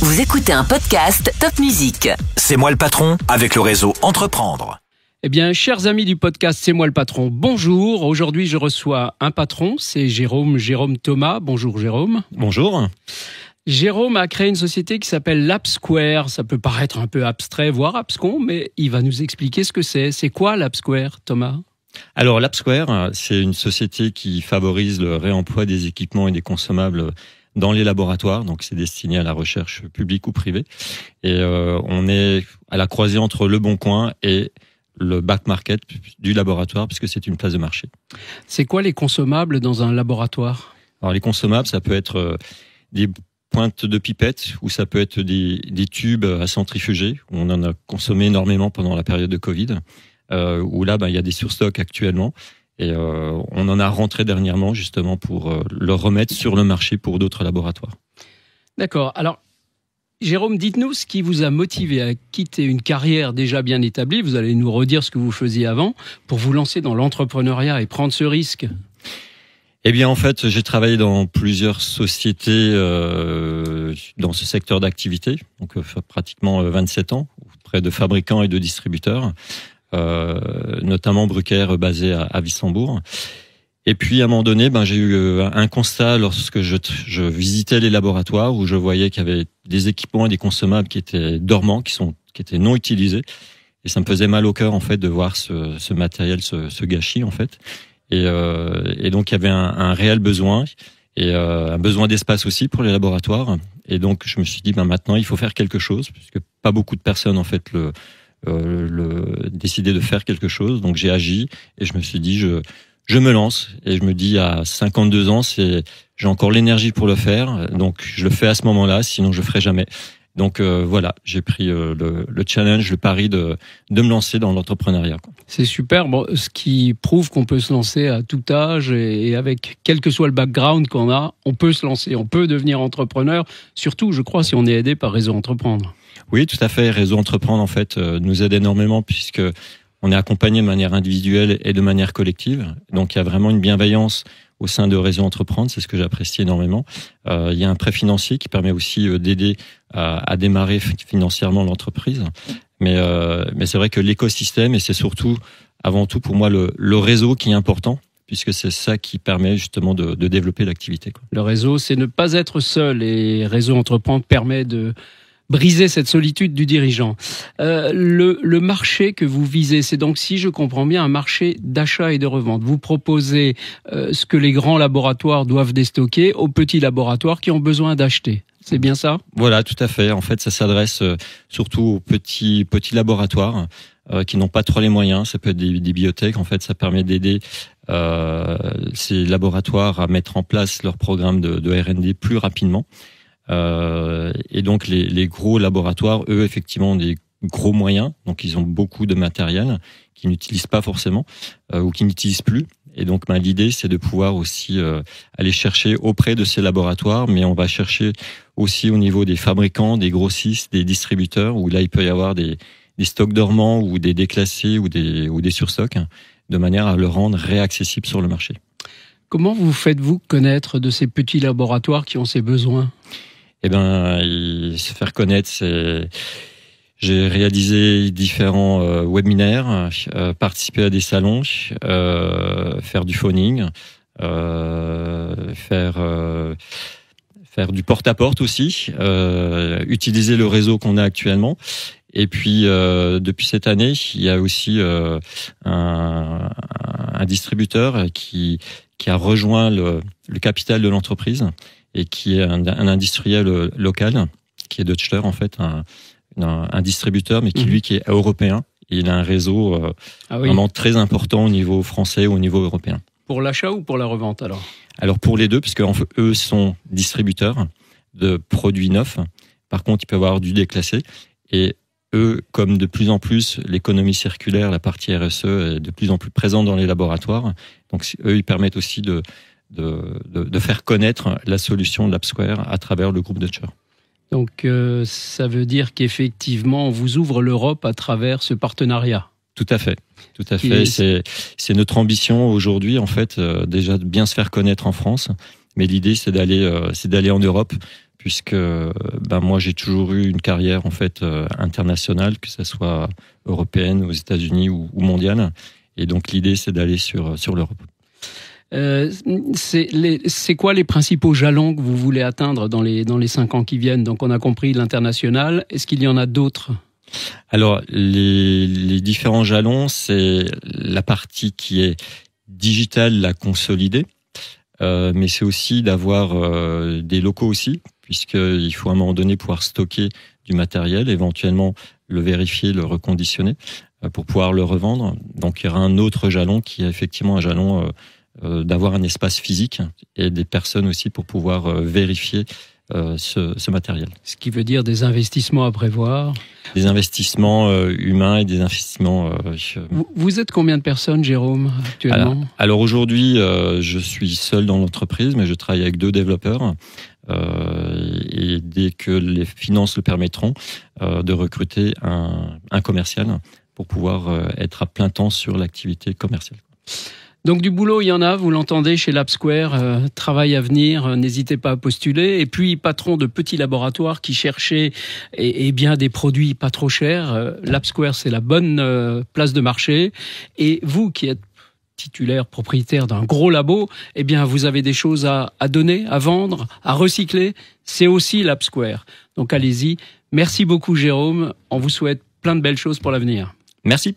Vous écoutez un podcast Top Music. C'est moi le patron avec le réseau Entreprendre. Eh bien, chers amis du podcast C'est moi le patron, bonjour. Aujourd'hui, je reçois un patron, c'est Jérôme Thomas. Bonjour Jérôme. Bonjour. Jérôme a créé une société qui s'appelle l'AppSquare. Ça peut paraître un peu abstrait, voire abscon, mais il va nous expliquer ce que c'est. C'est quoi l'AppSquare, Thomas ? Alors l'AppSquare, c'est une société qui favorise le réemploi des équipements et des consommables dans les laboratoires, donc c'est destiné à la recherche publique ou privée. Et on est à la croisée entre Le Bon Coin et le back market du laboratoire, puisque c'est une place de marché. C'est quoi les consommables dans un laboratoire ? Alors les consommables, ça peut être des pointes de pipettes, ou ça peut être des tubes à centrifuger, où on en a consommé énormément pendant la période de Covid, où là, il y a des surstocks actuellement. Et on en a rentré dernièrement justement pour le remettre sur le marché pour d'autres laboratoires. D'accord. Alors, Jérôme, dites-nous ce qui vous a motivé à quitter une carrière déjà bien établie. Vous allez nous redire ce que vous faisiez avant pour vous lancer dans l'entrepreneuriat et prendre ce risque. Eh bien, en fait, j'ai travaillé dans plusieurs sociétés dans ce secteur d'activité, donc pratiquement 27 ans, auprès de fabricants et de distributeurs. Notamment Bruker basé à Wissembourg. Et puis à un moment donné, j'ai eu un constat lorsque je visitais les laboratoires où je voyais qu'il y avait des équipements et des consommables qui étaient dormants, qui étaient non utilisés. Et ça me faisait mal au cœur en fait de voir ce matériel, ce gâchis en fait. Et donc il y avait un réel besoin et un besoin d'espace aussi pour les laboratoires. Et donc je me suis dit maintenant il faut faire quelque chose puisque pas beaucoup de personnes en fait décider de faire quelque chose. Donc j'ai agi et je me suis dit je me lance et je me dis à 52 ans j'ai encore l'énergie pour le faire, donc je le fais à ce moment-là, sinon je le ferai jamais. Donc voilà, j'ai pris le challenge, le pari de me lancer dans l'entrepreneuriat. C'est super, ce qui prouve qu'on peut se lancer à tout âge et avec quel que soit le background qu'on a, on peut se lancer, on peut devenir entrepreneur, surtout je crois si on est aidé par Réseau Entreprendre. Oui, tout à fait. Réseau Entreprendre, en fait, nous aide énormément puisque on est accompagné de manière individuelle et de manière collective. Donc, il y a vraiment une bienveillance au sein de Réseau Entreprendre. C'est ce que j'apprécie énormément. Il y a un prêt financier qui permet aussi d'aider à démarrer financièrement l'entreprise. Mais c'est vrai que l'écosystème, et c'est surtout, avant tout, pour moi, le réseau qui est important, puisque c'est ça qui permet justement de développer l'activité. Le réseau, c'est ne pas être seul. Et Réseau Entreprendre permet de briser cette solitude du dirigeant. Le marché que vous visez, c'est donc, si je comprends bien, un marché d'achat et de revente. Vous proposez ce que les grands laboratoires doivent déstocker aux petits laboratoires qui ont besoin d'acheter. C'est bien ça ? Voilà, tout à fait. En fait, ça s'adresse surtout aux petits laboratoires qui n'ont pas trop les moyens. Ça peut être des biotech. En fait, ça permet d'aider ces laboratoires à mettre en place leur programme de R&D plus rapidement. Et donc les gros laboratoires, eux, effectivement, ont des gros moyens, donc ils ont beaucoup de matériel qu'ils n'utilisent pas forcément ou qu'ils n'utilisent plus. Et donc l'idée, c'est de pouvoir aussi aller chercher auprès de ces laboratoires, mais on va chercher aussi au niveau des fabricants, des grossistes, des distributeurs, où là il peut y avoir des stocks dormants ou des déclassés ou des surstocks, de manière à le rendre réaccessible sur le marché. Comment vous faites-vous connaître de ces petits laboratoires qui ont ces besoins ? Se faire connaître, j'ai réalisé différents webinaires, participé à des salons, faire du phoning, faire du porte-à-porte aussi, utiliser le réseau qu'on a actuellement. Et puis depuis cette année, il y a aussi un distributeur qui a rejoint le capital de l'entreprise et qui est un industriel local, qui est Deutschler en fait, un distributeur, mais qui est européen. Et il a un réseau vraiment très important au niveau français, au niveau européen. Pour l'achat ou pour la revente alors ? Alors pour les deux, puisque eux sont distributeurs de produits neufs. Par contre, il peut y avoir du déclassé. Et eux, comme de plus en plus l'économie circulaire, la partie RSE est de plus en plus présente dans les laboratoires. Donc eux, ils permettent aussi de faire connaître la solution de l'AppSquare à travers le groupe Deutschler. Donc ça veut dire qu'effectivement on vous ouvre l'Europe à travers ce partenariat. Tout à fait. C'est notre ambition aujourd'hui en fait déjà de bien se faire connaître en France, mais l'idée c'est d'aller en Europe puisque moi j'ai toujours eu une carrière en fait internationale, que ça soit européenne, aux États-Unis ou mondiale, et donc l'idée c'est d'aller sur l'Europe. C'est quoi les principaux jalons que vous voulez atteindre dans les 5 ans qui viennent? Donc on a compris l'international. Est-ce qu'il y en a d'autres? Alors les différents jalons, c'est la partie qui est digitale, la consolider, mais c'est aussi d'avoir des locaux aussi, puisqu'il faut à un moment donné pouvoir stocker du matériel, éventuellement le vérifier, le reconditionner pour pouvoir le revendre. Donc il y aura un autre jalon qui est effectivement un jalon d'avoir un espace physique et des personnes aussi pour pouvoir vérifier ce matériel. Ce qui veut dire des investissements à prévoir. Des investissements humains et des investissements... Vous êtes combien de personnes, Jérôme, actuellement? Alors aujourd'hui, je suis seul dans l'entreprise, mais je travaille avec 2 développeurs. Et dès que les finances le permettront, de recruter un commercial pour pouvoir être à plein temps sur l'activité commerciale. Donc du boulot, il y en a, vous l'entendez chez LabSquare, travail à venir, n'hésitez pas à postuler. Et puis patron de petits laboratoires qui cherchaient et bien des produits pas trop chers, LabSquare c'est la bonne place de marché. Et vous qui êtes titulaire, propriétaire d'un gros labo, eh bien vous avez des choses à donner, à vendre, à recycler. C'est aussi LabSquare. Donc allez-y. Merci beaucoup Jérôme. On vous souhaite plein de belles choses pour l'avenir. Merci.